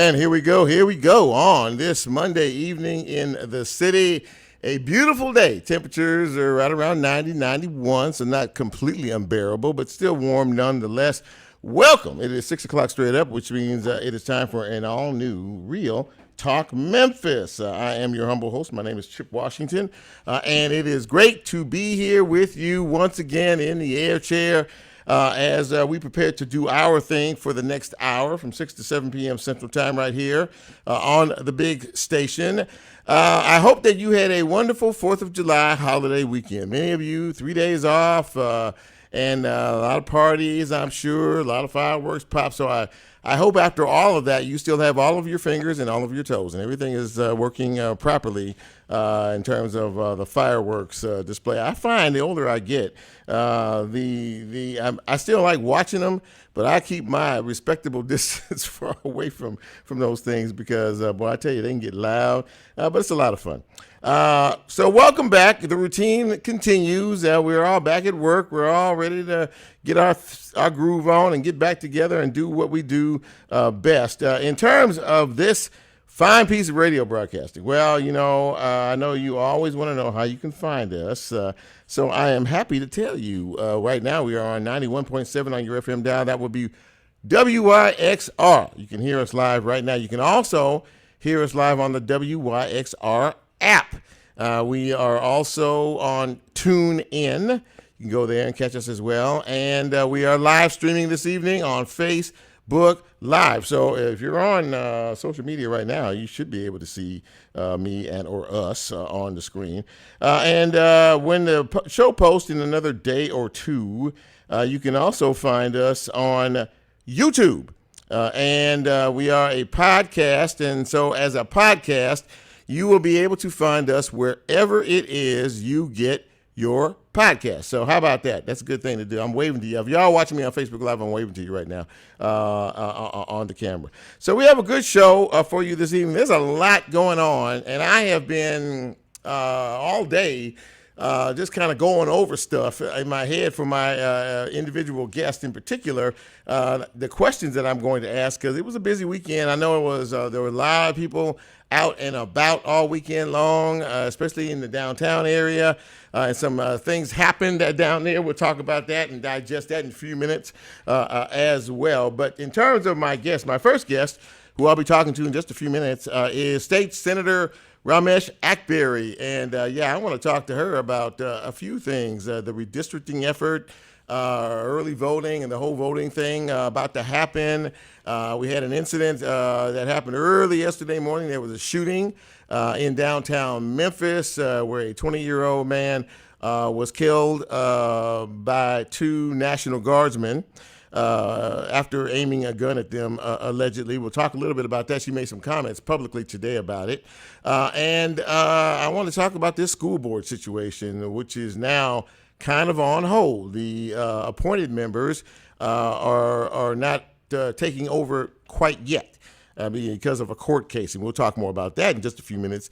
And here we go on this Monday evening in the city. A beautiful day. Temperatures are right around 90, 91, so not completely unbearable, but still warm nonetheless. Welcome. It is 6 o'clock straight up, which means it is time for an all-new Real Talk Memphis. I am your humble host. My name is Chip Washington, and it is great to be here with you once again in the air chair. As we prepare to do our thing for the next hour from 6 to 7 p.m. Central Time right here on the big station. I hope that you had a wonderful 4th of July holiday weekend. Many of you, 3 days off and a lot of parties, I'm sure, a lot of fireworks pop. So I hope after all of that, you still have all of your fingers and all of your toes and everything is working properly in terms of the fireworks display. I find the older I get, I still like watching them, but I keep my respectable distance far away from those things because, boy, I tell you, they can get loud, but it's a lot of fun. So welcome back. The routine continues. We're all back at work. We're all ready to get our groove on and get back together and do what we do best. In terms of this fine piece of radio broadcasting, well, I know you always want to know how you can find us. So I am happy to tell you right now we are on 91.7 on your FM dial. That will be WYXR. You can hear us live right now. You can also hear us live on the WYXR app. We are also on TuneIn. You can go there and catch us as well. And we are live streaming this evening on Facebook Live. So if you're on social media right now, you should be able to see me and or us on the screen. And when the show posts in another day or two, you can also find us on YouTube. And we are a podcast. And so as a podcast, you will be able to find us wherever it is you get your podcast. So how about that? That's a good thing to do. I'm waving to you. If y'all watching me on Facebook Live, I'm waving to you right now on the camera. So we have a good show for you this evening. There's a lot going on, and I have been all day just kind of going over stuff in my head for my individual guests in particular, the questions that I'm going to ask, because it was a busy weekend. I know it was. There were a lot of people out and about all weekend long, especially in the downtown area. And some things happened down there. We'll talk about that and digest that in a few minutes as well. But in terms of my guest, my first guest, who I'll be talking to in just a few minutes, is State Senator Meka Egwuekwe. And I want to talk to her about a few things, the redistricting effort, early voting and the whole voting thing about to happen. We had an incident that happened early yesterday morning. There was a shooting in downtown Memphis where a 20-year-old man was killed by two National Guardsmen after aiming a gun at them, allegedly. We'll talk a little bit about that. She made some comments publicly today about it. And I want to talk about this school board situation, which is now kind of on hold. The appointed members are not taking over quite yet because of a court case, and we'll talk more about that in just a few minutes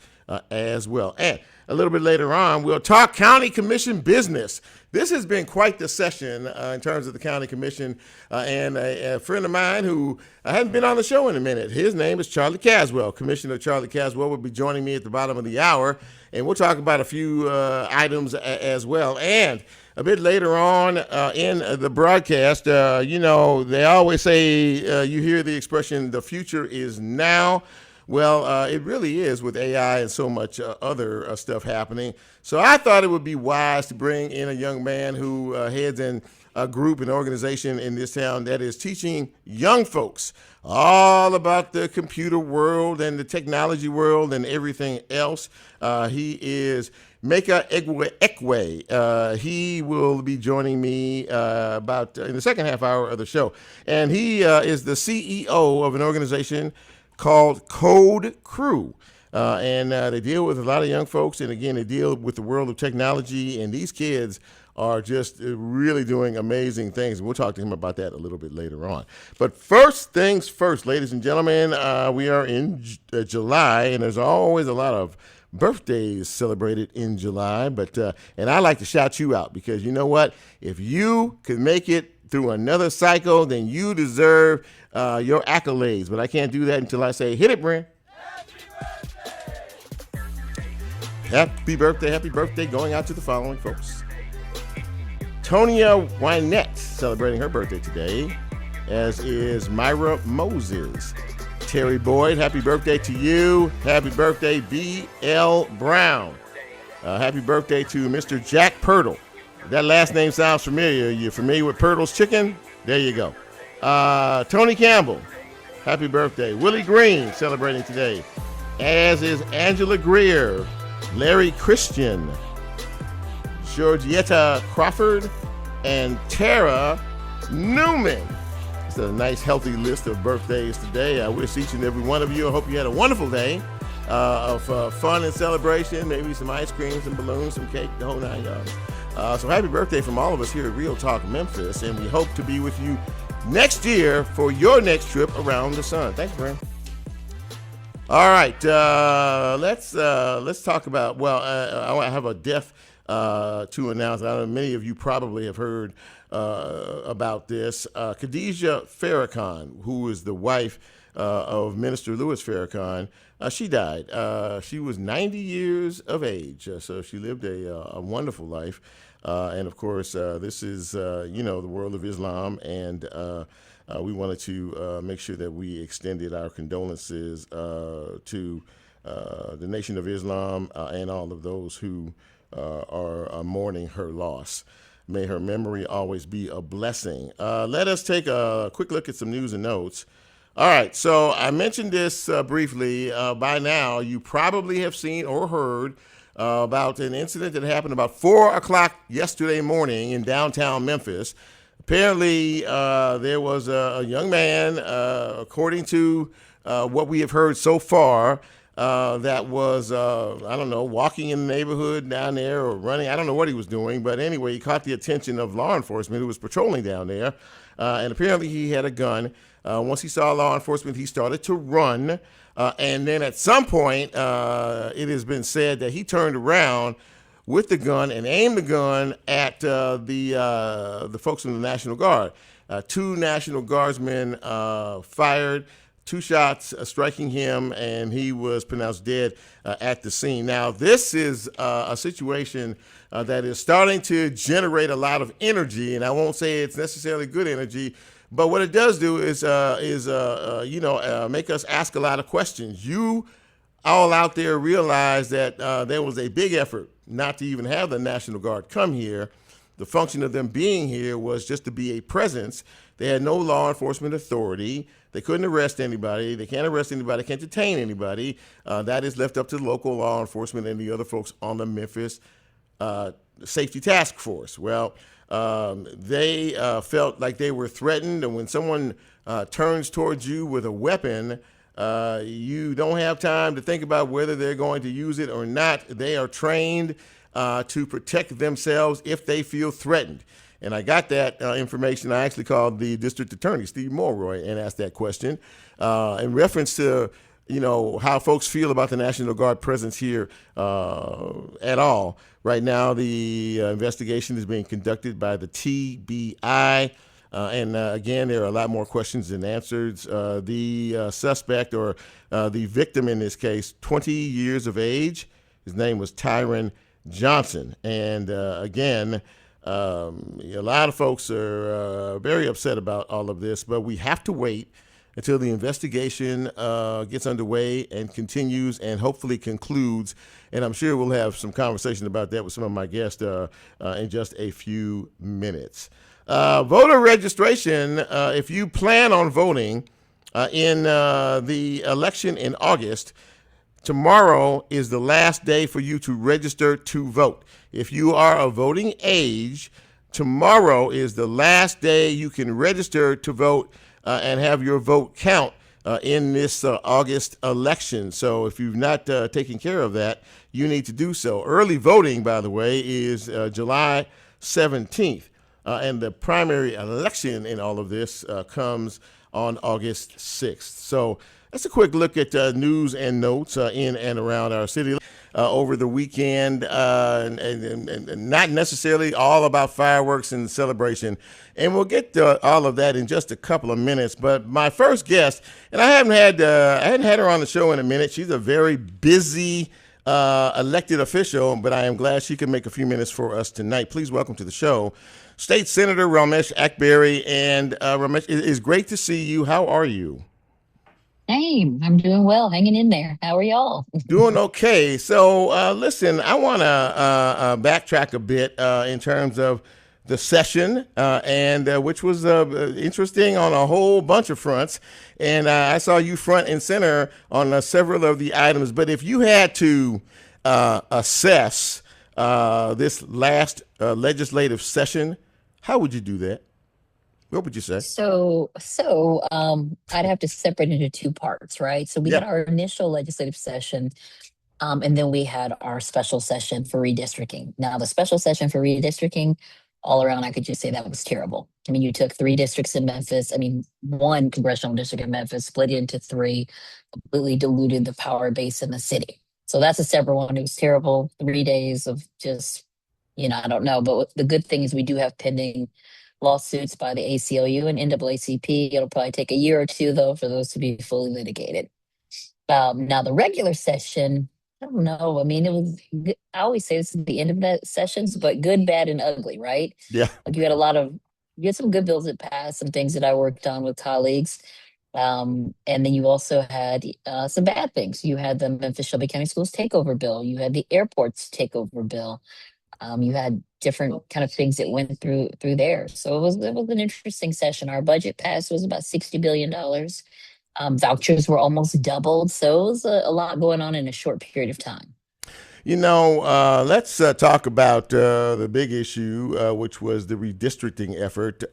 as well. And a little bit later on, we'll talk county commission business. This has been quite the session in terms of the county commission, and a friend of mine who hadn't been on the show in a minute. His name is Charlie Caswell. Commissioner Charlie Caswell will be joining me at the bottom of the hour, and we'll talk about a few items as well. And a bit later on in the broadcast, they always say, you hear the expression, the future is now. Well, it really is with AI and so much other stuff happening. So I thought it would be wise to bring in a young man who heads in a group, an organization in this town that is teaching young folks all about the computer world and the technology world and everything else. He is Meka Egwuekwe. He will be joining me about in the second half hour of the show. And he is the CEO of an organization called Code Crew. And they deal with a lot of young folks. And again, they deal with the world of technology. And these kids are just really doing amazing things. We'll talk to him about that a little bit later on. But first things first, ladies and gentlemen, we are in July, and there's always a lot of birthdays celebrated in July. But and I like to shout you out because you know what? If you could make it through another cycle, then you deserve your accolades. But I can't do that until I say, hit it, Brent. Happy birthday going out to the following folks. Tonya Wynette celebrating her birthday today, as is Myra Moses. Terry Boyd, happy birthday to you. Happy birthday, B.L. Brown. Happy birthday to Mr. Jack Pirtle. That last name sounds familiar. You're familiar with Pirtle's Chicken? There you go. Tony Campbell, happy birthday. Willie Green celebrating today, as is Angela Greer, Larry Christian, Georgietta Crawford, and Tara Newman. It's a nice, healthy list of birthdays today. I wish each and every one of you, I hope you had a wonderful day of fun and celebration, maybe some ice cream, some balloons, some cake, the whole 9 yards. So happy birthday from all of us here at Real Talk Memphis, and we hope to be with you next year for your next trip around the sun. Thanks, Brian. All right, let's talk about, I have a death to announce. I know many of you probably have heard about this. Khadijah Farrakhan, who is the wife of Minister Louis Farrakhan, she died. She was 90 years of age, so she lived a wonderful life. And of course, this is, the world of Islam, and we wanted to make sure that we extended our condolences to the Nation of Islam and all of those who are mourning her loss. May her memory always be a blessing. Let us take a quick look at some news and notes. All right, so I mentioned this briefly. By now, you probably have seen or heard about an incident that happened about 4 o'clock yesterday morning in downtown Memphis. Apparently, there was a young man, according to what we have heard so far, that was, walking in the neighborhood down there or running. I don't know what he was doing, but anyway, he caught the attention of law enforcement who was patrolling down there. And apparently he had a gun. Once he saw law enforcement, he started to run. And then at some point, it has been said that he turned around with the gun and aimed the gun at the folks from the National Guard. 2 National Guardsmen fired 2 shots, striking him, and he was pronounced dead at the scene. Now, this is a situation that is starting to generate a lot of energy, and I won't say it's necessarily good energy, but what it does do is make us ask a lot of questions. You all out there realize that there was a big effort not to even have the National Guard come here. The function of them being here was just to be a presence. They had no law enforcement authority. They couldn't arrest anybody. They can't arrest anybody, can't detain anybody. That is left up to the local law enforcement and the other folks on the Memphis Safety Task Force. Well, they felt like they were threatened, and when someone turns towards you with a weapon, you don't have time to think about whether they're going to use it or not. They are trained to protect themselves if they feel threatened. And I got that information. I actually called the district attorney, Steve Mulroy, and asked that question in reference to, how folks feel about the National Guard presence here at all. Right now, the investigation is being conducted by the TBI. Again, there are a lot more questions than answers. The suspect, or the victim in this case, 20 years of age, his name was Tyron Johnson. And again, a lot of folks are very upset about all of this, but we have to wait until the investigation gets underway and continues and hopefully concludes. And I'm sure we'll have some conversation about that with some of my guests in just a few minutes. Voter registration, if you plan on voting in the election in August, tomorrow is the last day for you to register to vote. If you are of voting age, tomorrow is the last day you can register to vote and have your vote count in this August election. So if you've not taken care of that, you need to do so. Early voting, by the way, is July 17th. And the primary election in all of this comes on August 6th. So that's a quick look at news and notes in and around our city. over the weekend, and not necessarily all about fireworks and celebration. And we'll get to all of that in just a couple of minutes. But my first guest, and I hadn't had her on the show in a minute. She's a very busy elected official, but I am glad she could make a few minutes for us tonight. Please welcome to the show State Senator Meka Egwuekwe. And Ramesh, it is great to see you. How are you? Hey, I'm doing well, hanging in there. How are y'all? Doing okay. So, listen, I want to backtrack a bit in terms of the session, and which was interesting on a whole bunch of fronts. And I saw you front and center on several of the items. But if you had to assess this last legislative session, how would you do that? What would you say? I'd have to separate into two parts, right? So we Yeah. had our initial legislative session, and then we had our special session for redistricting. Now, the special session for redistricting, all around, I could just say that was terrible. I mean, you took three districts in Memphis. I mean, one congressional district in Memphis, split it into three, completely diluted the power base in the city. So that's a separate one. It was terrible. 3 days of just, I don't know. But the good thing is we do have pending lawsuits by the ACLU and NAACP. It'll probably take a year or two, though, for those to be fully litigated. Now, the regular session, I don't know. I mean, I always say this at the end of the sessions, but good, bad, and ugly, right? Yeah. Like you had some good bills that passed, some things that I worked on with colleagues. And then you also had some bad things. You had the Memphis Shelby County Schools takeover bill. You had the airports takeover bill. You had different kind of things that went through there. So it was an interesting session. Our budget passed was about $60 billion. Vouchers were almost doubled. So it was a lot going on in a short period of time. Let's talk about the big issue, which was the redistricting effort.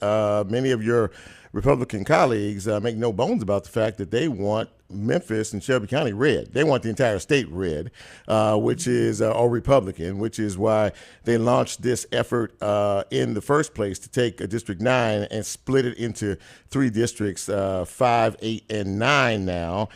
Many of your Republican colleagues make no bones about the fact that they want Memphis and Shelby County red. They want the entire state red, which is or Republican, which is why they launched this effort in the first place to take District 9 and split it into three districts, 5, 8, and 9 now.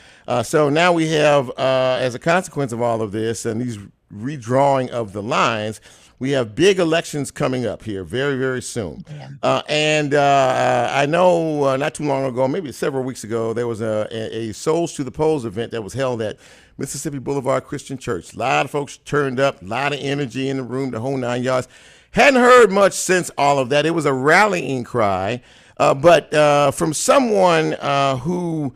So now we have, as a consequence of all of this and these redrawing of the lines, we have big elections coming up here very, very soon. Yeah. And I know not too long ago, maybe several weeks ago, there was a Souls to the Polls event that was held at Mississippi Boulevard Christian Church. A lot of folks turned up, a lot of energy in the room, the whole 9 yards. Hadn't heard much since all of that. It was a rallying cry. But from someone who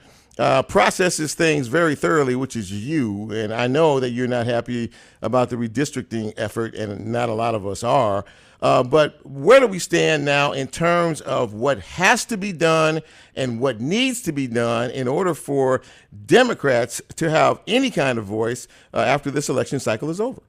processes things very thoroughly, which is you, and I know that you're not happy about the redistricting effort, and not a lot of us are. But where do we stand now in terms of what has to be done and what needs to be done in order for Democrats to have any kind of voice after this election cycle is over?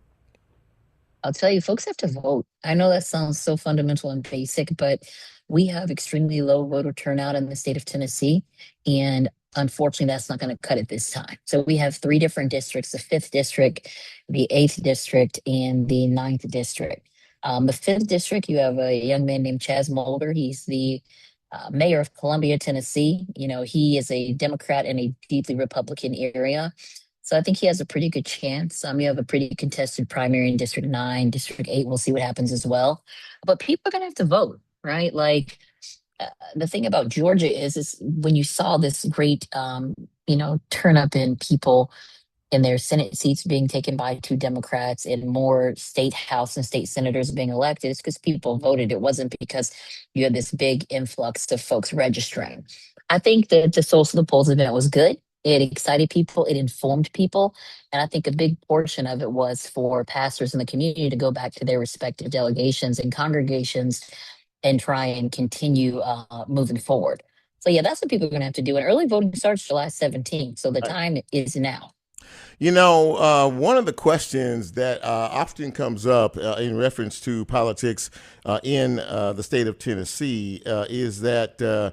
I'll tell you, folks have to vote. I know that sounds so fundamental and basic, but we have extremely low voter turnout in the state of Tennessee. And unfortunately, that's not going to cut it this time. So we have three different districts: the fifth district, the eighth district, and the ninth district. The fifth district, you have a young man named Chaz Mulder. He's the mayor of Columbia, Tennessee. He is a Democrat in a deeply Republican area. So I think he has a pretty good chance. You have a pretty contested primary in District 9, District 8. We'll see what happens as well. But people are going to have to vote, right? Like, the thing about Georgia is when you saw this great, turn up in people in their Senate seats being taken by two Democrats and more state house and state senators being elected, it's because people voted. It wasn't because you had this big influx of folks registering. I think that the Souls of the Polls event was good. It excited people, it informed people. And I think a big portion of it was for pastors in the community to go back to their respective delegations and congregations and try and continue moving forward. So, yeah, that's what people are going to have to do. And early voting starts July 17th. So the time is now. One of the questions that often comes up in reference to politics in the state of Tennessee is that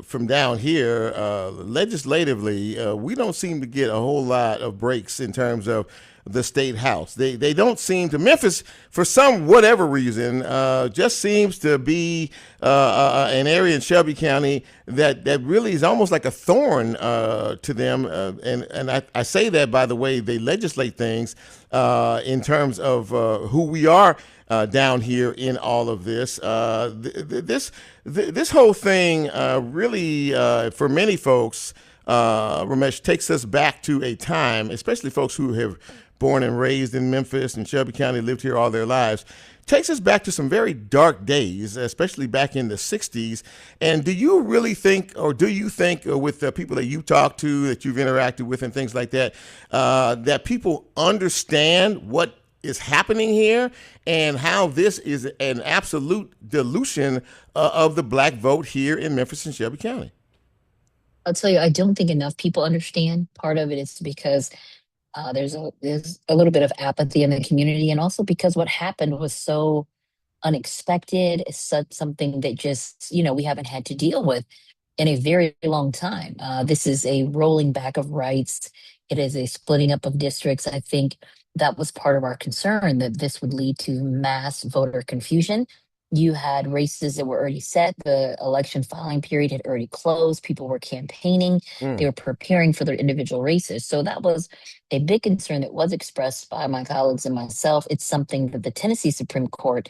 from down here, legislatively, we don't seem to get a whole lot of breaks in terms of the state house. They don't seem to Memphis for some whatever reason just seems to be an area in Shelby County that really is almost like a thorn to them. And I say that by the way they legislate things in terms of who we are down here in all of this. This whole thing really, for many folks, Ramesh, takes us back to a time, especially folks who have born and raised in Memphis and Shelby County, lived here all their lives, takes us back to some very dark days, especially back in the 60s. And do you really think, or do you think with the people that you talk to, that you've interacted with and things like that, that people understand what is happening here and how this is an absolute dilution of the black vote here in Memphis and Shelby County? I'll tell you, I don't think enough people understand. Part of it is because there's a little bit of apathy in the community, and also because what happened was so unexpected. It's such something that just we haven't had to deal with in a very long time. This is a rolling back of rights. It is a splitting up of districts. I think that was part of our concern, that this would lead to mass voter confusion. You had races that were already set. The election filing period had already closed. People were campaigning. They Mm, were preparing for their individual races. So that was a big concern that was expressed by my colleagues and myself. It's something that the Tennessee Supreme Court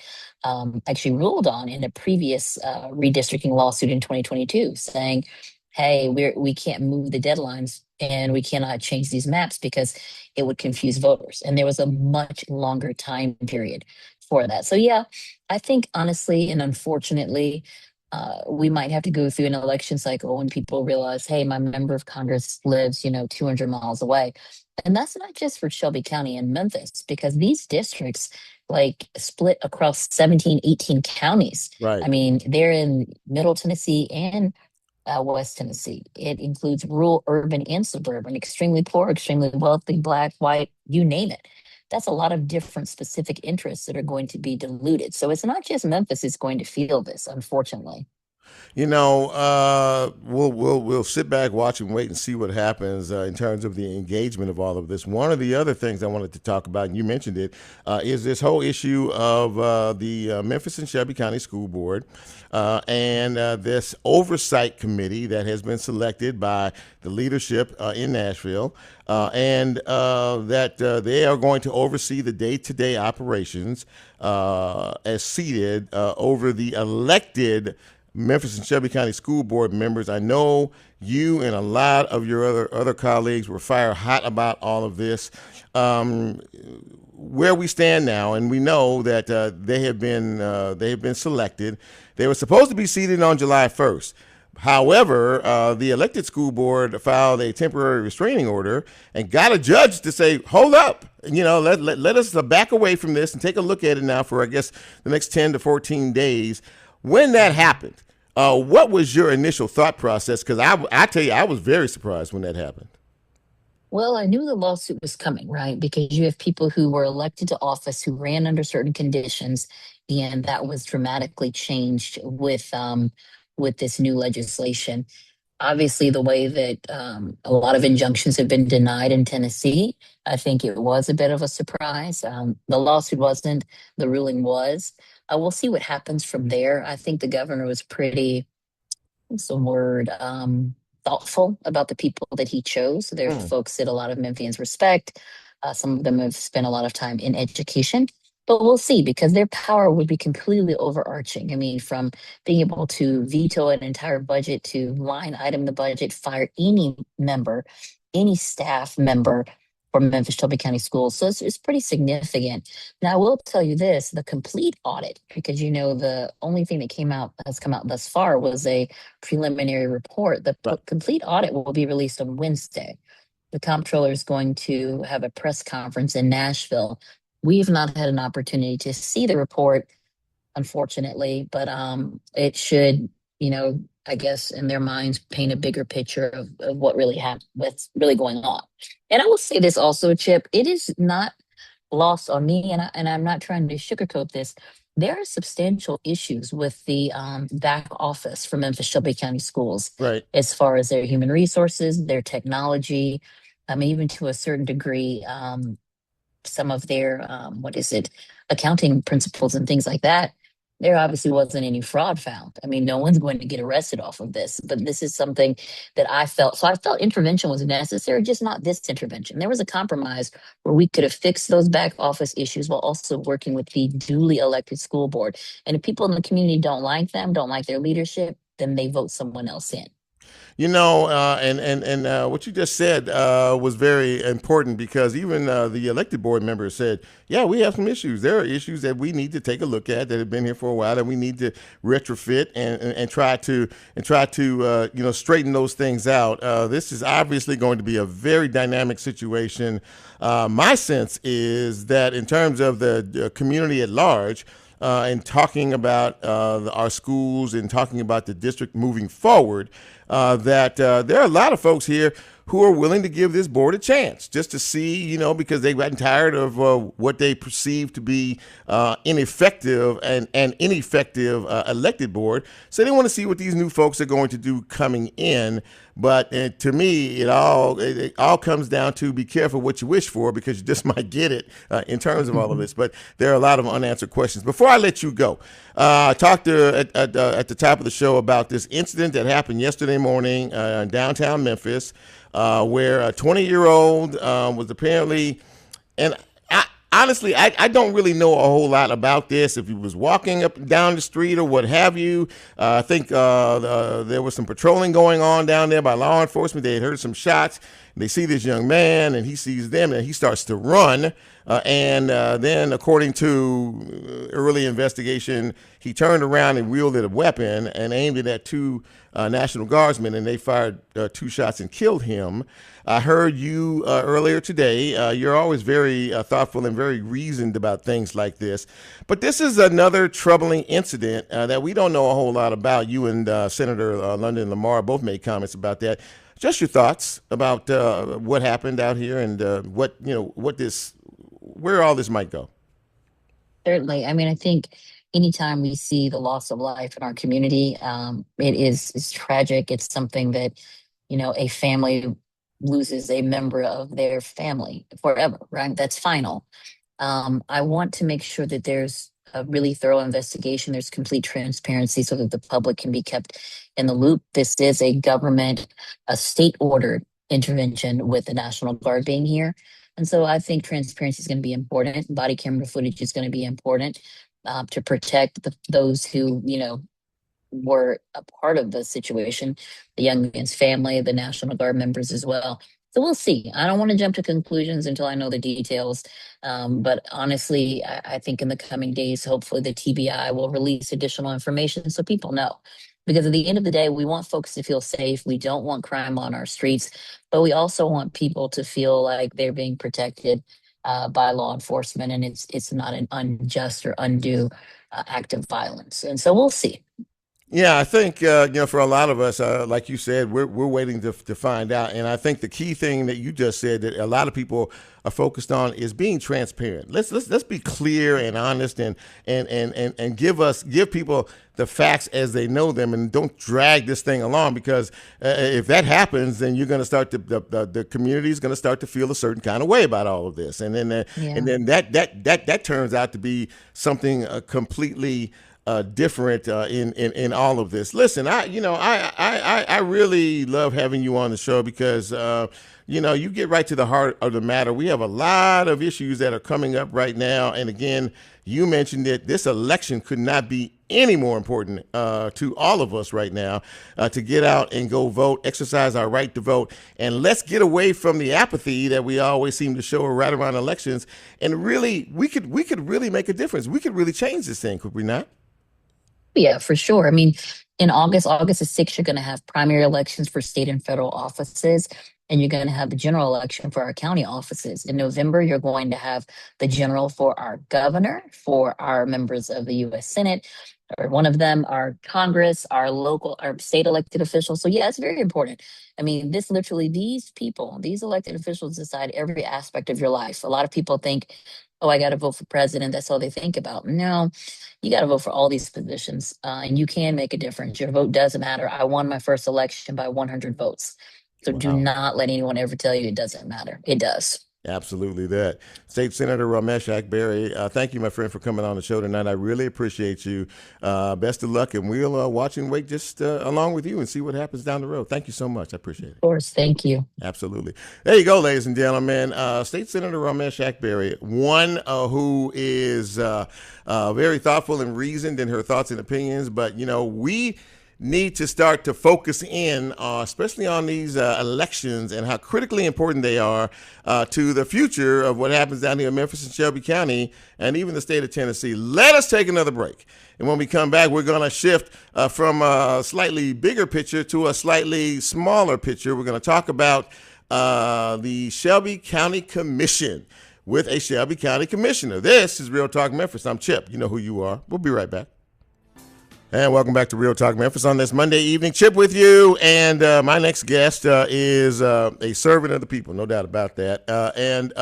actually ruled on in a previous redistricting lawsuit in 2022, saying, "Hey, we can't move the deadlines and we cannot change these maps because it would confuse voters." And there was a much longer time period for that. So yeah, I think honestly and unfortunately, we might have to go through an election cycle when people realize, hey, my member of Congress lives, 200 miles away. And that's not just for Shelby County and Memphis, because these districts like split across 17, 18 counties. I right. mean, they're in Middle Tennessee and West Tennessee. It includes rural, urban, and suburban, extremely poor, extremely wealthy, black, white, you name it. That's a lot of different specific interests that are going to be diluted. So it's not just Memphis is going to feel this, unfortunately. We'll sit back, watch, and wait and see what happens in terms of the engagement of all of this. One of the other things I wanted to talk about, and you mentioned it, is this whole issue of the Memphis and Shelby County School Board and this oversight committee that has been selected by the leadership in Nashville, and that they are going to oversee the day-to-day operations as seated over the elected Memphis and Shelby County School Board members. I know you and a lot of your other colleagues were fire hot about all of this. Um, where we stand now, and we know that they have been selected. They were supposed to be seated on July 1st. However, the elected school board filed a temporary restraining order and got a judge to say, hold up, let us back away from this and take a look at it now for, I guess, the next 10 to 14 days. When that happened, what was your initial thought process? Because I tell you, I was very surprised when that happened. Well, I knew the lawsuit was coming, right? Because you have people who were elected to office who ran under certain conditions, and that was dramatically changed with this new legislation. Obviously, the way that a lot of injunctions have been denied in Tennessee, I think it was a bit of a surprise. The lawsuit wasn't, the ruling was. We'll see what happens from there. I think the governor was pretty, what's the word, thoughtful about the people that he chose. They're Mm. folks that a lot of Memphians respect. Some of them have spent a lot of time in education. But we'll see, because their power would be completely overarching. I mean, from being able to veto an entire budget, to line item the budget, fire any member, any staff member from Memphis Shelby County Schools. So it's pretty significant. Now, I will tell you this, the complete audit, because the only thing that has come out thus far was a preliminary report. The Right. complete audit will be released on Wednesday. The comptroller is going to have a press conference in Nashville. We have not had an opportunity to see the report, unfortunately, but it should, I guess in their minds, paint a bigger picture of what really happened, what's really going on. And I will say this also, Chip, it is not lost on me, and I'm not trying to sugarcoat this. There are substantial issues with the back office for Memphis Shelby County Schools, Right. as far as their human resources, their technology, even to a certain degree. some of their accounting principles and things like that, there obviously wasn't any fraud found. I mean, no one's going to get arrested off of this, but this is something that I felt. So I felt intervention was necessary, just not this intervention. There was a compromise where we could have fixed those back office issues while also working with the duly elected school board. And if people in the community don't like them, don't like their leadership, then they vote someone else in. And what you just said was very important because even the elected board members said, "Yeah, we have some issues. There are issues that we need to take a look at that have been here for a while that we need to retrofit and try to straighten those things out." This is obviously going to be a very dynamic situation. My sense is that in terms of the community at large, and talking about our schools and talking about the district moving forward, that there are a lot of folks here who are willing to give this board a chance just to see, because they've gotten tired of what they perceive to be ineffective and ineffective elected board. So they want to see what these new folks are going to do coming in. But to me, it all comes down to be careful what you wish for because you just might get it in terms of all of this. But there are a lot of unanswered questions. Before I let you go, I talked at the top of the show about this incident that happened yesterday morning in downtown Memphis, where a 20-year-old was apparently, and honestly, I don't really know a whole lot about this. If he was walking up and down the street or what have you, I think there was some patrolling going on down there by law enforcement. They had heard some shots. They see this young man, and he sees them, and he starts to run. And then, according to early investigation, he turned around and wielded a weapon and aimed it at two National Guardsmen, and they fired 2 shots and killed him. I heard you earlier today. You're always very thoughtful and very reasoned about things like this. But this is another troubling incident that we don't know a whole lot about. You and Senator London Lamar both made comments about that. Just your thoughts about what happened out here and where all this might go. Certainly. I mean, I think anytime we see the loss of life in our community, it's tragic. It's something that, a family loses a member of their family forever, right? That's final. I want to make sure that there's a really thorough investigation. There's complete transparency so that the public can be kept in the loop. This is a state ordered intervention with the National Guard being here. And so I think transparency is going to be important. Body camera footage is going to be important to protect those who, were a part of the situation, the young man's family, the National Guard members as well. So we'll see. I don't want to jump to conclusions until I know the details. But honestly, I think in the coming days, hopefully the TBI will release additional information so people know. Because at the end of the day, we want folks to feel safe. We don't want crime on our streets, but we also want people to feel like they're being protected by law enforcement, and it's not an unjust or undue act of violence. And so we'll see. Yeah, I think for a lot of us, like you said, we're waiting to find out. And I think the key thing that you just said that a lot of people are focused on is being transparent. Let's be clear and honest and give people the facts as they know them, and don't drag this thing along, because if that happens, then you're going to start the community is going to start to feel a certain kind of way about all of this, and then that turns out to be something completely different in all of this. Listen, I really love having you on the show because you get right to the heart of the matter. We have a lot of issues that are coming up right now, and again, you mentioned that this election could not be any more important to all of us right now to get out and go vote, exercise our right to vote, and let's get away from the apathy that we always seem to show right around elections. And really, we could really make a difference. We could really change this thing, could we not? Yeah, for sure. I mean, in August the 6th, you're going to have primary elections for state and federal offices, and you're going to have the general election for our county offices. In November, you're going to have the general for our governor, for our members of the U.S. Senate, or one of them, our Congress, our state elected officials. So yeah, it's very important. I mean, these people, these elected officials decide every aspect of your life. A lot of people think, oh, I got to vote for president. That's all they think about. No, you got to vote for all these positions, and you can make a difference. Your vote does matter. I won my first election by 100 votes. So do Wow. not let anyone ever tell you it doesn't matter. It does. Absolutely that. State Senator Meka Egwuekwe, thank you, my friend, for coming on the show tonight. I really appreciate you. Best of luck, and we'll watch and wait just along with you and see what happens down the road. Thank you so much. I appreciate it. Of course, thank you. Absolutely. There you go, ladies and gentlemen. State Senator Meka Egwuekwe, one who is very thoughtful and reasoned in her thoughts and opinions, but, we need to start to focus in, especially on these elections and how critically important they are to the future of what happens down here in Memphis and Shelby County and even the state of Tennessee. Let us take another break. And when we come back, we're going to shift from a slightly bigger picture to a slightly smaller picture. We're going to talk about the Shelby County Commission with a Shelby County Commissioner. This is Real Talk Memphis. I'm Chip. You know who you are. We'll be right back. And welcome back to Real Talk Memphis on this Monday evening. Chip with you, and my next guest is a servant of the people, no doubt about that. And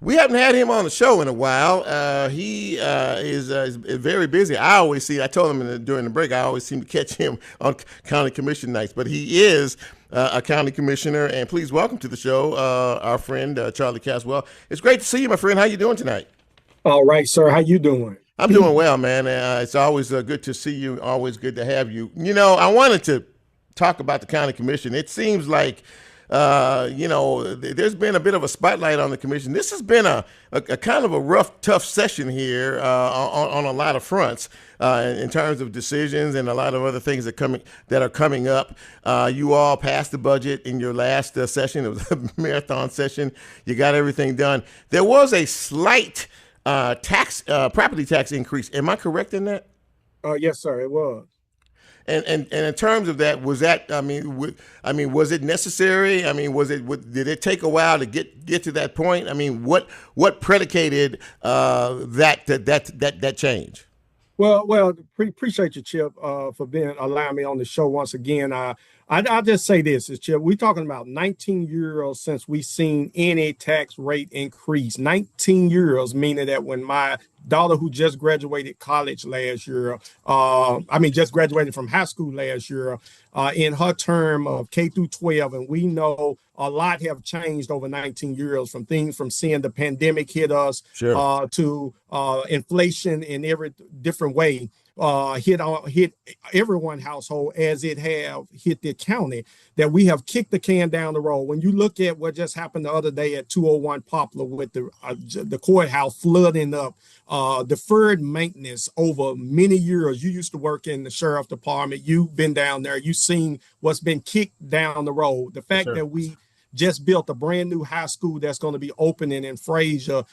we haven't had him on the show in a while. He is very busy. I told him during the break, I always seem to catch him on county commission nights, but he is a county commissioner. And please welcome to the show our friend Charlie Caswell. It's great to see you, my friend. How you doing tonight? All right, sir. How you doing? I'm doing well, man. It's always good to see you. Always good to have you. I wanted to talk about the county commission. It seems like, there's been a bit of a spotlight on the commission. This has been a kind of a rough, tough session here on a lot of fronts in terms of decisions and a lot of other things that are coming up. You all passed the budget in your last session. It was a marathon session. You got everything done. There was a slight property tax increase. Am I correct in that? Yes, sir. It was. And in terms of that, was that? Was it necessary? Did it take a while to get to that point? What predicated that change? Well, appreciate you, Chip, for allowing me on the show once again. I'll just say this, Chip. We're talking about 19 years since we've seen any tax rate increase. 19 years, meaning that when my daughter, who just graduated college last year, just graduated from high school last year, in her term of K through 12, and we know a lot have changed over 19 years from seeing the pandemic hit us, sure, to inflation in every different way. Hit everyone household as it have hit the county, that we have kicked the can down the road. When you look at what just happened the other day at 201 Poplar with the courthouse flooding up, deferred maintenance over many years. You used to work in the sheriff department. You've been down there. You've seen what's been kicked down the road. The fact that we just built a brand new high school that's going to be opening in Frazier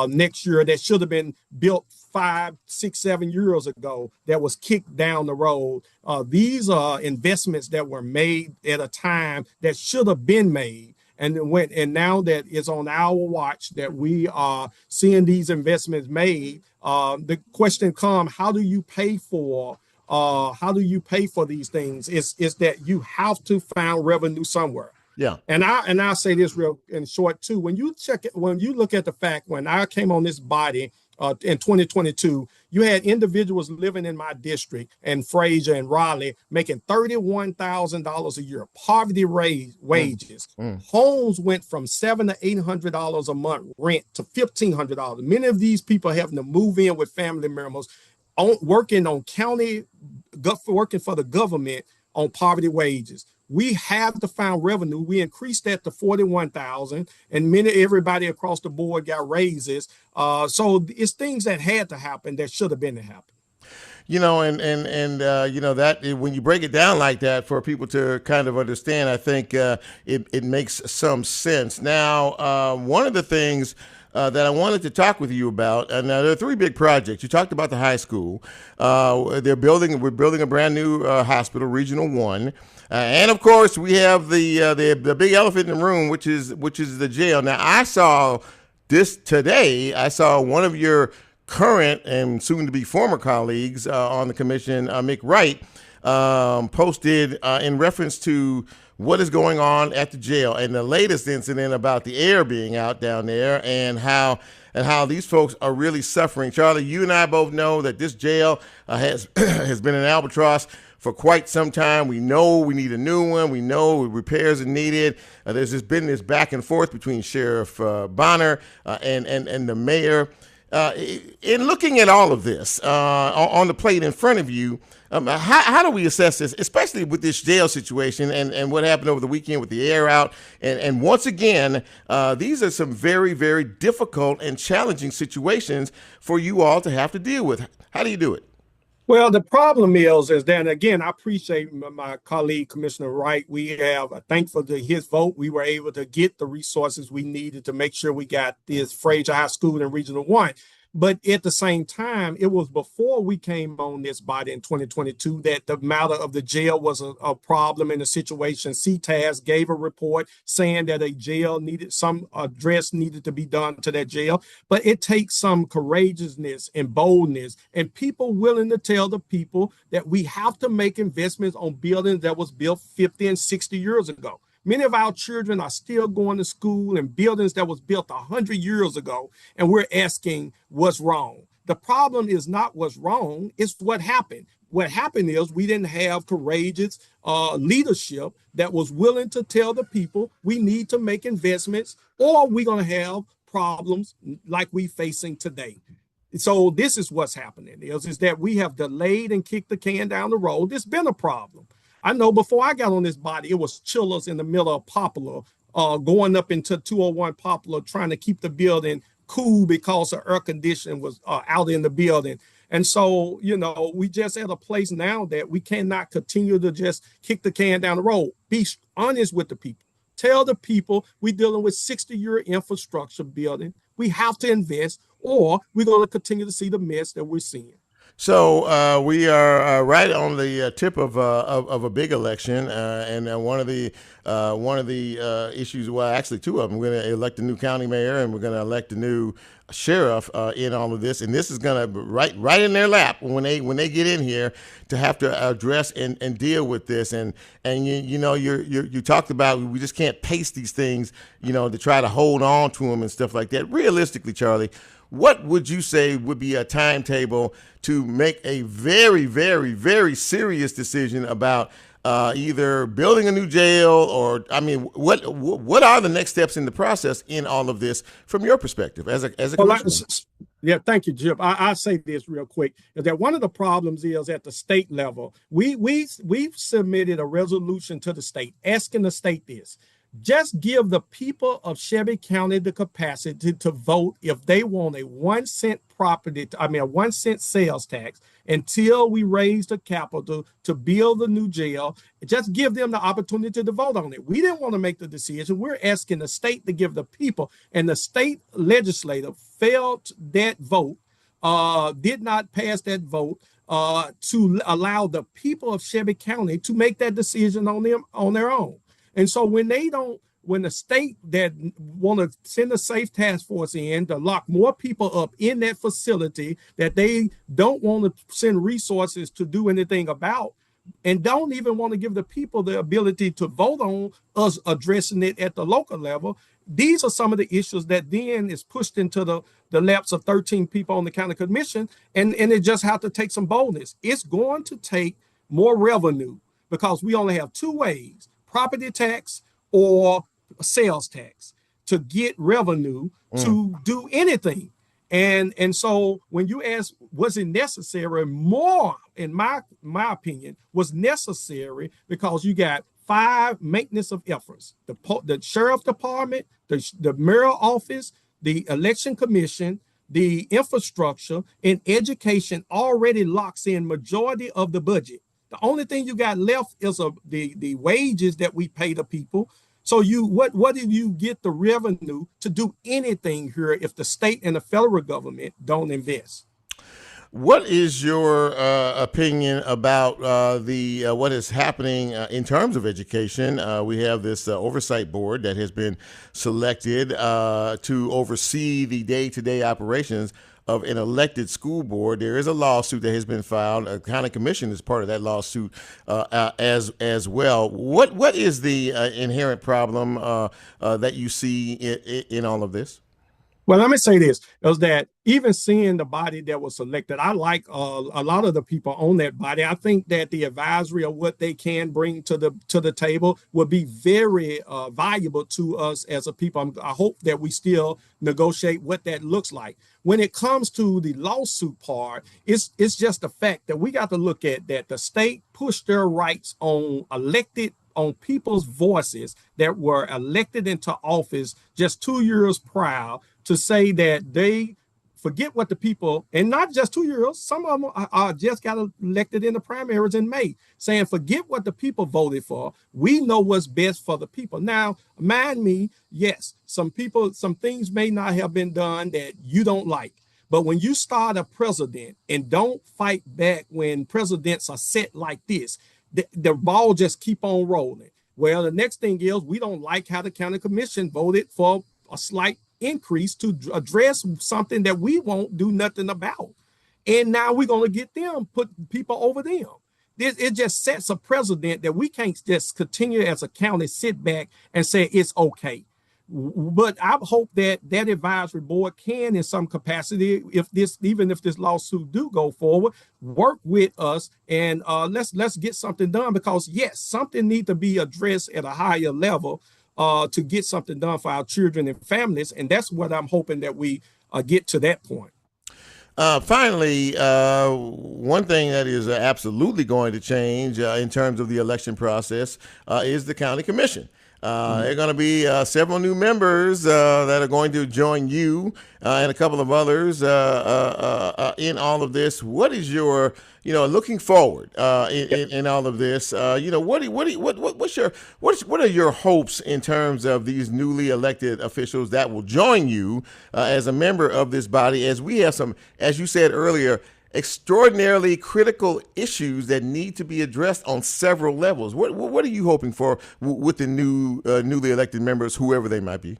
next year, that should have been built 5, 6, 7 years ago, that was kicked down the road. These are investments that were made at a time that should have been made. And now that it's on our watch that we are seeing these investments made, the question comes: how do you pay for these things? It's that you have to find revenue somewhere. Yeah. And I'll say this real in short too. When you look at the fact, when I came on this body in 2022, you had individuals living in my district and Frazier and Raleigh making $31,000 a year, poverty wages. Homes went from $700 to $800 a month rent to $1,500. Many of these people having to move in with family members, working for the government on poverty wages. We have to find revenue. We increased that to 41,000, and everybody across the board got raises. So it's things that had to happen that should have been to happen. That when you break it down like that for people to kind of understand, I think it makes some sense. Now, one of the things that I wanted to talk with you about, and now there are 3 big projects. You talked about the high school. We're building a brand new hospital, Regional 1. And of course, we have the big elephant in the room, which is the jail. Now, I saw this today. I saw one of your current and soon to be former colleagues on the commission, Mick Wright, posted in reference to what is going on at the jail and the latest incident about the air being out down there and how these folks are really suffering. Charlie, you and I both know that this jail has been an albatross for quite some time. We know we need a new one. We know repairs are needed. There's just been this back and forth between Sheriff Bonner and the mayor. In looking at all of this on the plate in front of you, how do we assess this, especially with this jail situation and what happened over the weekend with the air out? And once again, these are some very, very difficult and challenging situations for you all to have to deal with. How do you do it? Well, the problem is that, again, I appreciate my colleague, Commissioner Wright. We have, thankful to his vote, we were able to get the resources we needed to make sure we got this Fraser High School in Regional 1. But at the same time, it was before we came on this body in 2022 that the matter of the jail was a problem in the situation. CTAS gave a report saying that a jail needed, some address needed to be done to that jail. But it takes some courageousness and boldness and people willing to tell the people that we have to make investments on buildings that was built 50 and 60 years ago. Many of our children are still going to school in buildings that was built 100 years ago, and we're asking what's wrong. The problem is not what's wrong, it's what happened. What happened is we didn't have courageous leadership that was willing to tell the people we need to make investments or we're going to have problems like we're facing today. So this is what's happening is that we have delayed and kicked the can down the road. It's been a problem. I know before I got on this body, it was chillers in the middle of Poplar, going up into 201 Poplar, trying to keep the building cool because the air conditioning was out in the building. And so, you know, we just at a place now that we cannot continue to just kick the can down the road. Be honest with the people. Tell the people we're dealing with 60-year infrastructure building. We have to invest or we're going to continue to see the mess that we're seeing. So we are right on the tip of a big election, and one of the issues. Well, actually, two of them. We're going to elect a new county mayor, and we're going to elect a new sheriff in all of this. And this is going to right in their lap when they get in here to have to address and deal with this. And you talked about we just can't pace these things, to try to hold on to them and stuff like that. Realistically, Charlie, what would you say would be a timetable to make a very, very, very serious decision about either building a new jail or, what are the next steps in the process in all of this from your perspective as a commissioner? Yeah, thank you, Jim. I'll say this real quick, is that one of the problems is at the state level, we've submitted a resolution to the state asking the state this. Just give the people of Shelby County the capacity to vote if they want a 1 cent a 1 cent sales tax until we raise the capital to build the new jail. Just give them the opportunity to vote on it. We didn't want to make the decision. We're asking the state to give the people, and the state legislature failed that vote, did not pass that vote to allow the people of Shelby County to make that decision on their own. And so when the state that want to send a safe task force in to lock more people up in that facility that they don't want to send resources to do anything about, and don't even want to give the people the ability to vote on us addressing it at the local level, these are some of the issues that then is pushed into the laps of 13 people on the county commission, and it just have to take some boldness. It's going to take more revenue because we only have two ways: property tax or sales tax to get revenue to do anything. And so when you ask, was it necessary? More, in my opinion, was necessary because you got 5 maintenance of efforts: the sheriff department, the mayor office, the election commission, the infrastructure, and education already locks in majority of the budget. The only thing you got left is the wages that we pay the people. So what do you get the revenue to do anything here if the state and the federal government don't invest? What is your opinion about what is happening in terms of education? We have this oversight board that has been selected to oversee the day-to-day operations of an elected school board. There is a lawsuit that has been filed. A county commission is part of that lawsuit as well. What is the inherent problem that you see in all of this? Well, let me say this, is that even seeing the body that was selected, I like a lot of the people on that body. I think that the advisory of what they can bring to the table would be very valuable to us as a people. I hope that we still negotiate what that looks like. When it comes to the lawsuit part, it's just the fact that we got to look at that the state pushed their rights on people's voices that were elected into office just 2 years prior to say that they forget what the people, and not just 2 years, some of them are just got elected in the primaries in May, saying forget what the people voted for. We know what's best for the people. Now, mind me, yes, some things may not have been done that you don't like. But when you start a president and don't fight back when presidents are set like this, the ball just keep on rolling. Well, the next thing is we don't like how the county commission voted for a slight increase to address something that we won't do nothing about. And now we're going to get them, put people over them. It just sets a precedent that we can't just continue as a county, sit back and say it's okay. But I hope that advisory board can, in some capacity, even if this lawsuit do go forward, work with us and let's get something done, because yes, something needs to be addressed at a higher level to get something done for our children and families, and that's what I'm hoping that we get to that point. Finally, one thing that is absolutely going to change in terms of the election process is the county commission. There are going to be several new members that are going to join you and a couple of others in all of this. What is your, looking forward in all of this? What are your hopes in terms of these newly elected officials that will join you as a member of this body? As we have some, as you said earlier, extraordinarily critical issues that need to be addressed on several levels. What are you hoping for with the newly elected members, whoever they might be?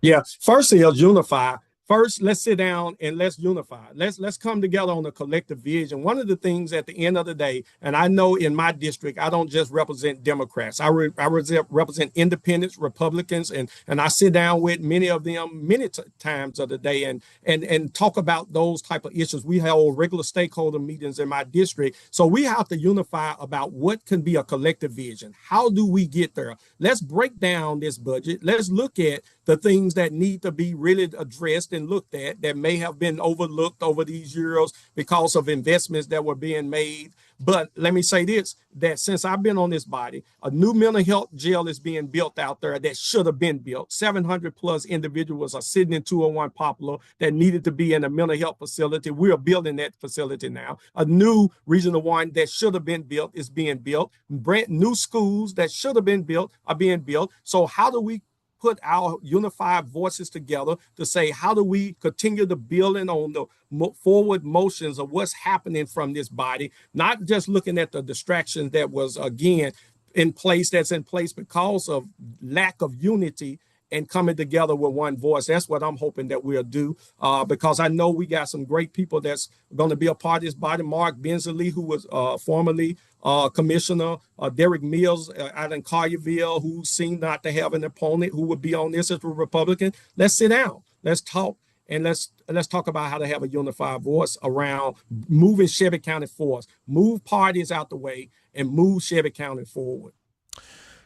Yeah, first is unify. First, let's sit down and let's unify. Let's come together on a collective vision. One of the things at the end of the day, and I know in my district, I don't just represent Democrats. I represent independents, Republicans, and I sit down with many of them many times of the day and talk about those type of issues. We hold regular stakeholder meetings in my district. So we have to unify about what can be a collective vision. How do we get there? Let's break down this budget. Let's look at the things that need to be really addressed and looked at that may have been overlooked over these years because of investments that were being made. But let me say this, that since I've been on this body, a new mental health jail is being built out there that should have been built. 700 plus individuals are sitting in 201 Poplar that needed to be in a mental health facility. We are building that facility now. A new Regional 1 that should have been built is being built. Brand new schools that should have been built are being built. So how do we put our unified voices together to say, how do we continue to building on the forward motions of what's happening from this body, not just looking at the distractions that was, again, that's in place because of lack of unity and coming together with one voice. That's what I'm hoping that we'll do, because I know we got some great people that's going to be a part of this body. Mark Bensley, who was formerly Commissioner, Derek Mills out in Collierville, who seemed not to have an opponent who would be on this as a Republican. Let's sit down. Let's talk. And let's talk about how to have a unified voice around moving Shelby County forward, move parties out the way, and move Shelby County forward.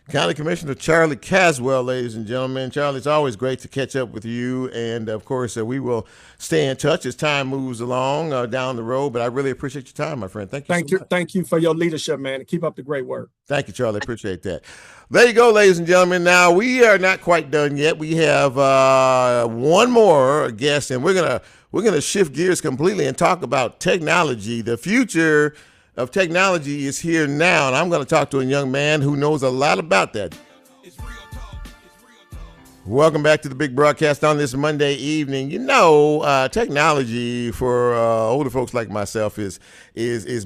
County Commissioner Charlie Caswell, ladies and gentlemen. Charlie, it's always great to catch up with you. And, of course, we will stay in touch as time moves along down the road. But I really appreciate your time, my friend. Thank you. Thank you for your leadership, man. And keep up the great work. Thank you, Charlie. Appreciate that. There you go, ladies and gentlemen. Now, we are not quite done yet. We have one more guest, and we're gonna shift gears completely and talk about technology. The future of technology is here now, and I'm going to talk to a young man who knows a lot about that. It's Real Talk. Welcome back to the big broadcast on this Monday evening. Technology for older folks like myself is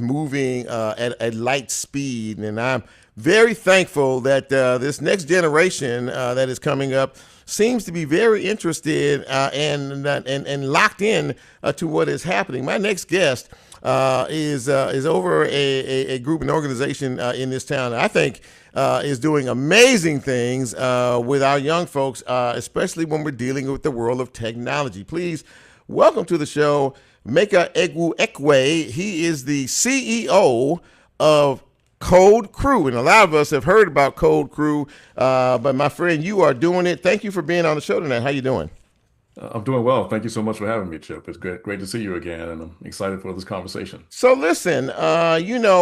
moving at light speed, and I'm very thankful that this next generation that is coming up seems to be very interested and locked in to what is happening. My next guest is over a group, an organization in this town. I think is doing amazing things with our young folks, especially when we're dealing with the world of technology. Please welcome to the show, Meka Egwuekwe. He is the CEO of Code Crew, and a lot of us have heard about Code Crew, but my friend, you are doing it. Thank you for being on the show tonight. How you doing? I'm doing well. Thank you so much for having me, Chip. It's great to see you again, and I'm excited for this conversation. So listen,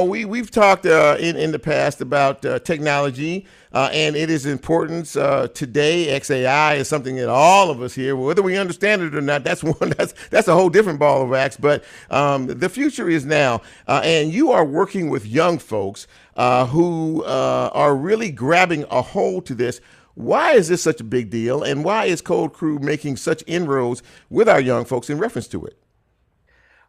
we've talked in the past about technology and it is importance today. XAI is something that all of us here, whether we understand it or not, that's a whole different ball of wax. But the future is now, and you are working with young folks who are really grabbing a hold to this. Why is this such a big deal, and why is Code Crew making such inroads with our young folks in reference to it?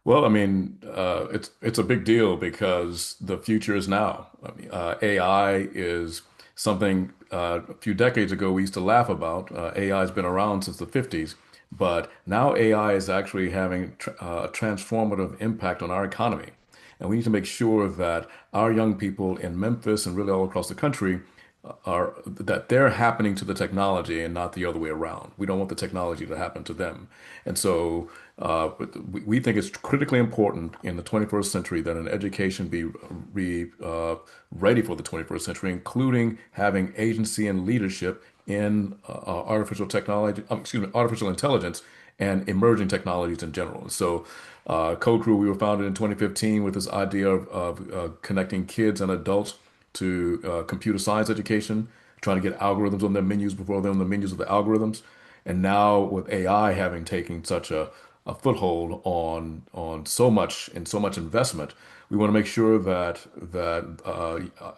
Well, I mean, it's a big deal because the future is now. I mean, AI is something a few decades ago we used to laugh about. AI has been around since the 50s, but now AI is actually having a transformative impact on our economy. And we need to make sure that our young people in Memphis and really all across the country are that they're happening to the technology and not the other way around. We don't want the technology to happen to them. And so we think it's critically important in the 21st century that an education be ready for the 21st century, including having agency and leadership in artificial intelligence and emerging technologies in general. And so Code Crew, we were founded in 2015 with this idea of connecting kids and adults to computer science education, trying to get algorithms on their menus before they're on the menus of the algorithms. And now with AI having taken such a foothold on so much investment, we want to make sure that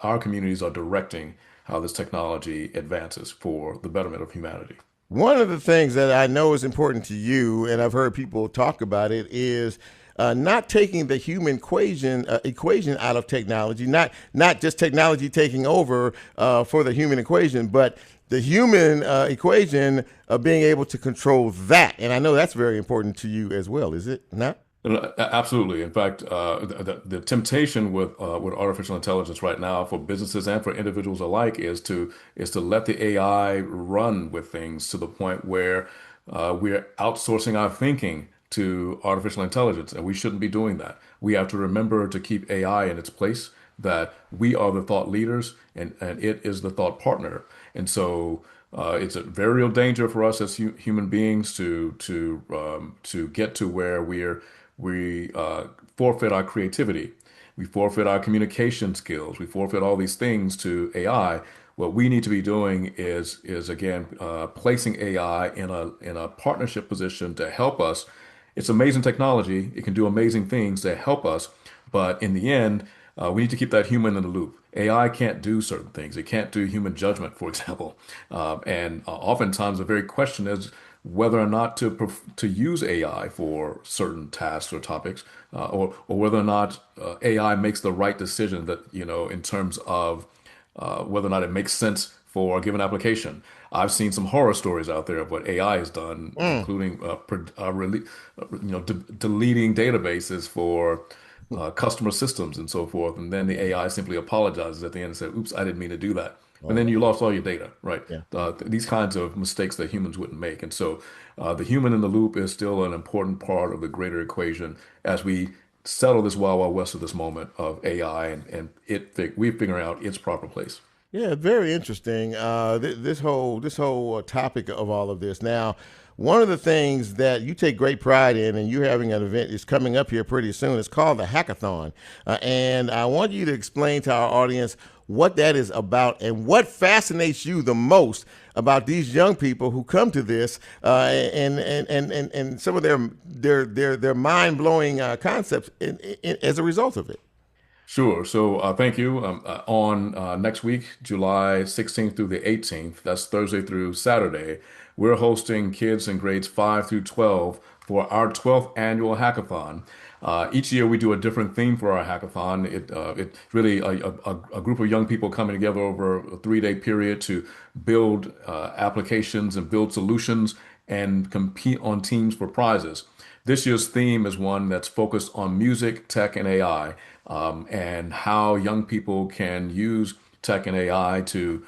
our communities are directing how this technology advances for the betterment of humanity. One of the things that I know is important to you, and I've heard people talk about it, is not taking the human equation out of technology, not just technology taking over for the human equation, but the human equation of being able to control that. And I know that's very important to you as well, is it not? Absolutely. In fact, the temptation with artificial intelligence right now for businesses and for individuals alike is to let the AI run with things to the point where we're outsourcing our thinking to artificial intelligence, and we shouldn't be doing that. We have to remember to keep AI in its place, that we are the thought leaders and it is the thought partner. And so it's a very real danger for us as human beings to get to where we forfeit our creativity, we forfeit our communication skills, we forfeit all these things to AI. What we need to be doing is again placing AI in a partnership position to help us. It's amazing technology. It can do amazing things to help us. But in the end, we need to keep that human in the loop. AI can't do certain things. It can't do human judgment, for example. And oftentimes the very question is whether or not to use AI for certain tasks or topics, or whether or not AI makes the right decision that, in terms of whether or not it makes sense for a given application. I've seen some horror stories out there of what AI has done, including deleting databases for customer systems and so forth, and then the AI simply apologizes at the end and says, "Oops, I didn't mean to do that." And then you lost all your data, right? Yeah. These kinds of mistakes that humans wouldn't make, and so the human in the loop is still an important part of the greater equation as we settle this wild west of this moment of AI and we're figuring out its proper place. Yeah, very interesting. This whole topic of all of this. Now, one of the things that you take great pride in, and you're having an event is coming up here pretty soon. It's called the Hackathon, and I want you to explain to our audience what that is about and what fascinates you the most about these young people who come to this, and some of their mind blowing concepts as a result of it. Sure. So thank you. On next week, July 16th through the 18th, that's Thursday through Saturday, we're hosting kids in grades 5 through 12 for our 12th annual hackathon. Each year we do a different theme for our hackathon. It's really a group of young people coming together over a 3-day period to build applications and build solutions and compete on teams for prizes. This year's theme is one that's focused on music, tech, and AI, and how young people can use tech and AI to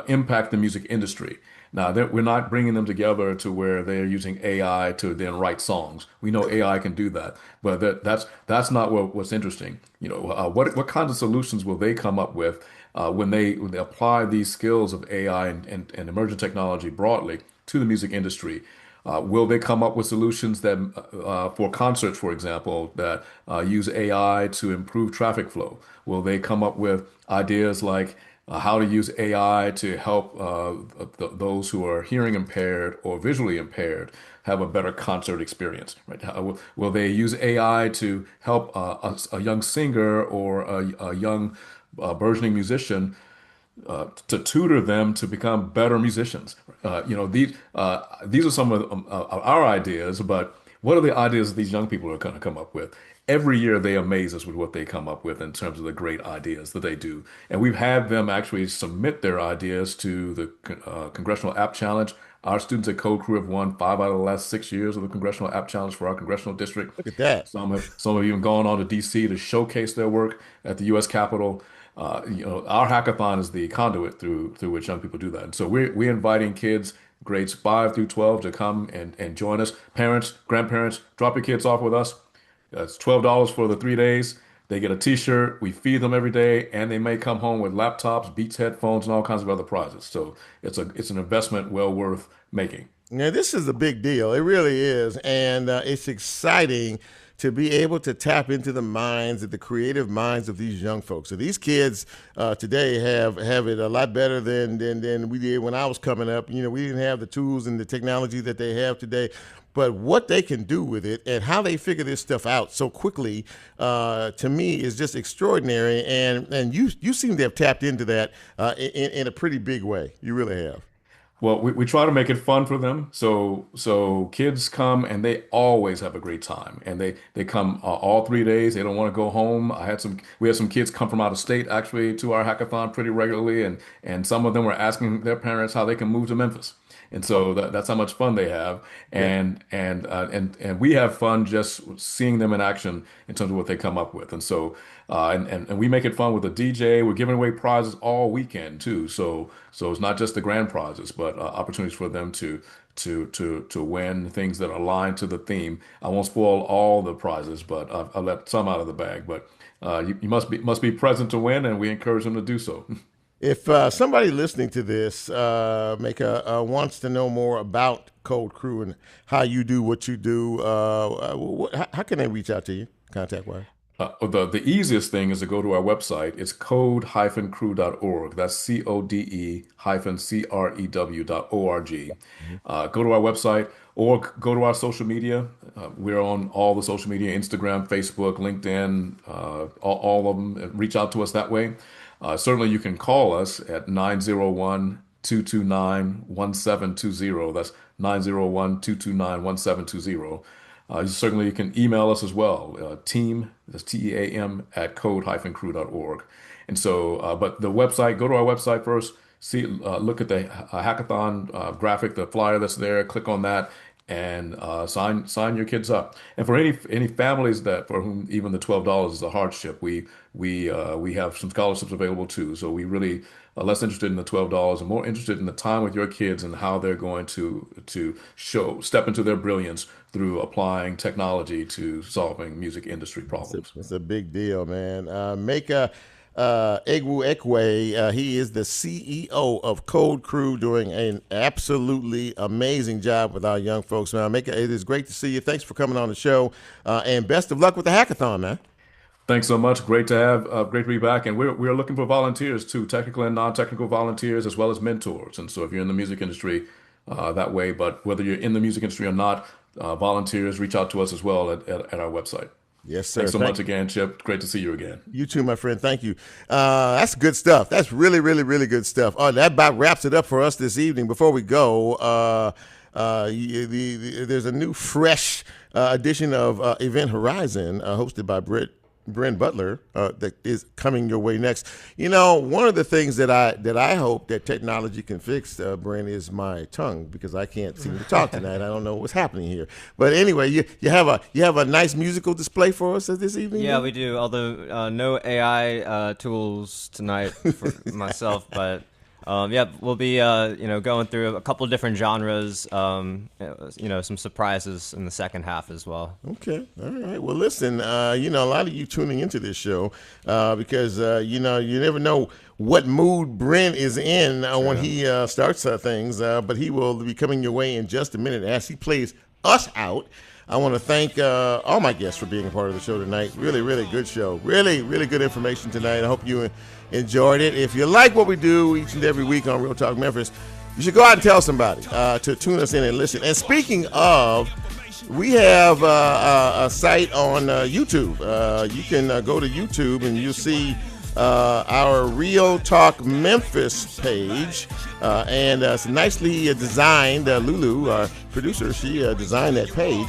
impact the music industry. Now, we're not bringing them together to where they're using AI to then write songs. We know AI can do that, but that's not what's interesting. What kinds of solutions will they come up with when they apply these skills of AI and emerging technology broadly to the music industry? Will they come up with solutions that, for concerts, for example, that use AI to improve traffic flow? Will they come up with ideas like how to use AI to help those who are hearing impaired or visually impaired have a better concert experience, right? Will they use AI to help a young singer or a young burgeoning musician to tutor them to become better musicians? These are some of our ideas, but what are the ideas that these young people are going to come up with? Every year they amaze us with what they come up with in terms of the great ideas that they do. And we've had them actually submit their ideas to the Congressional App Challenge. Our students at Code Crew have won 5 out of the last 6 years of the Congressional App Challenge for our congressional district. Look at that. Some have even gone on to DC to showcase their work at the U.S. Capitol. Our hackathon is the conduit through which young people do that. And so we're inviting kids grades 5 through 12 to come and join us. Parents, grandparents, drop your kids off with us. It's $12 for the 3 days. They get a t-shirt. We feed them every day, and they may come home with laptops, Beats headphones, and all kinds of other prizes. So it's an investment well worth making. Now, this is a big deal. It really is. And it's exciting to be able to tap into the creative minds of these young folks. So these kids today have it a lot better than we did when I was coming up. We didn't have the tools and the technology that they have today. But what they can do with it and how they figure this stuff out so quickly, to me, is just extraordinary. And you seem to have tapped into that in a pretty big way. You really have. Well, we try to make it fun for them. So kids come and they always have a great time. And they come all 3 days. They don't want to go home. We had some kids come from out of state actually to our hackathon pretty regularly. And some of them were asking their parents how they can move to Memphis. And so that's how much fun they have, and we have fun just seeing them in action in terms of what they come up with. And so and we make it fun with a DJ. We're giving away prizes all weekend too. So it's not just the grand prizes, but opportunities for them to win things that align to the theme. I won't spoil all the prizes, but I'll let some out of the bag. But you must be present to win, and we encourage them to do so. If somebody listening to this, Meka, wants to know more about Code Crew and how you do what you do, how can they reach out to you, contact-wise? The easiest thing is to go to our website. It's code-crew.org. That's code-crew.org. Go to our website or go to our social media. We're on all the social media, Instagram, Facebook, LinkedIn, all of them. Reach out to us that way. Certainly, you can call us at 901-229-1720. That's 901-229-1720. Certainly, you can email us as well, team, that's TEAM, at code-crew.org. And so, but the website, go to our website first, look at the hackathon graphic, the flyer that's there, click on that, and sign your kids up. And for any families for whom even the $12 is a hardship, we have some scholarships available too. So we really are less interested in the $12 and more interested in the time with your kids and how they're going to step into their brilliance through applying technology to solving music industry problems. It's a big deal, man. Meka Egwuekwe, he is the CEO of Code Crew, doing an absolutely amazing job with our young folks. Man, Meka, it is great to see you. Thanks for coming on the show, and best of luck with the hackathon, man. Thanks so much. Great to be back. And we're looking for volunteers too, technical and non-technical volunteers, as well as mentors. And so if you're in the music industry that way, but whether you're in the music industry or not, volunteers, reach out to us as well at our website. Yes, sir. Thanks so much again, Chip. Great to see you again. You too, my friend. Thank you. That's good stuff. That's really, really, really good stuff. That about wraps it up for us this evening. Before we go, there's a new fresh edition of Event Horizon hosted by Britt Bryn Butler that is coming your way next. You know, one of the things that I hope that technology can fix, Bryn, is my tongue, because I can't seem to talk tonight. I don't know what's happening here. But anyway, you have a nice musical display for us this evening. Yeah, we do. Although no AI tools tonight for myself, but. Yeah, we'll be going through a couple different genres. Some surprises in the second half as well. Okay, all right. Well, listen, a lot of you tuning into this show because you never know what mood Bryn is in when he starts things. But he will be coming your way in just a minute as he plays us out. I want to thank all my guests for being a part of the show tonight. Really, really good show. Really, really good information tonight. I hope you enjoyed it. If you like what we do each and every week on Real Talk Memphis, you should go out and tell somebody to tune us in and listen. And speaking of, we have a site on YouTube. You can go to YouTube and you'll see our Real Talk Memphis page. And it's nicely designed. Lulu, our producer, she designed that page.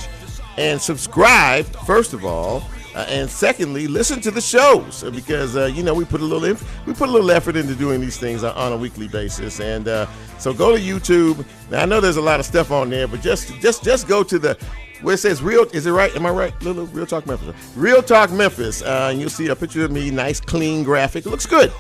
And subscribe, first of all, and secondly, listen to the shows because we put a little effort into doing these things on a weekly basis. And so go to YouTube. Now I know there's a lot of stuff on there, but just go to where it says Real. Is it right? Am I right, Lulu? Real Talk Memphis. Real Talk Memphis. And you'll see a picture of me, nice, clean graphic. It looks good.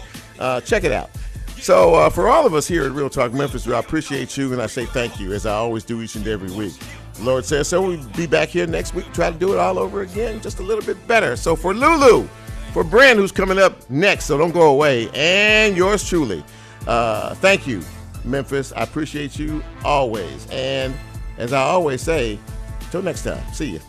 Check it out. So for all of us here at Real Talk Memphis, I appreciate you and I say thank you, as I always do each and every week. The Lord says so. We'll be back here next week, try to do it all over again, just a little bit better. So for Lulu, for Bryn, who's coming up next, so don't go away, and yours truly, thank you, Memphis. I appreciate you always. And as I always say, till next time, see you.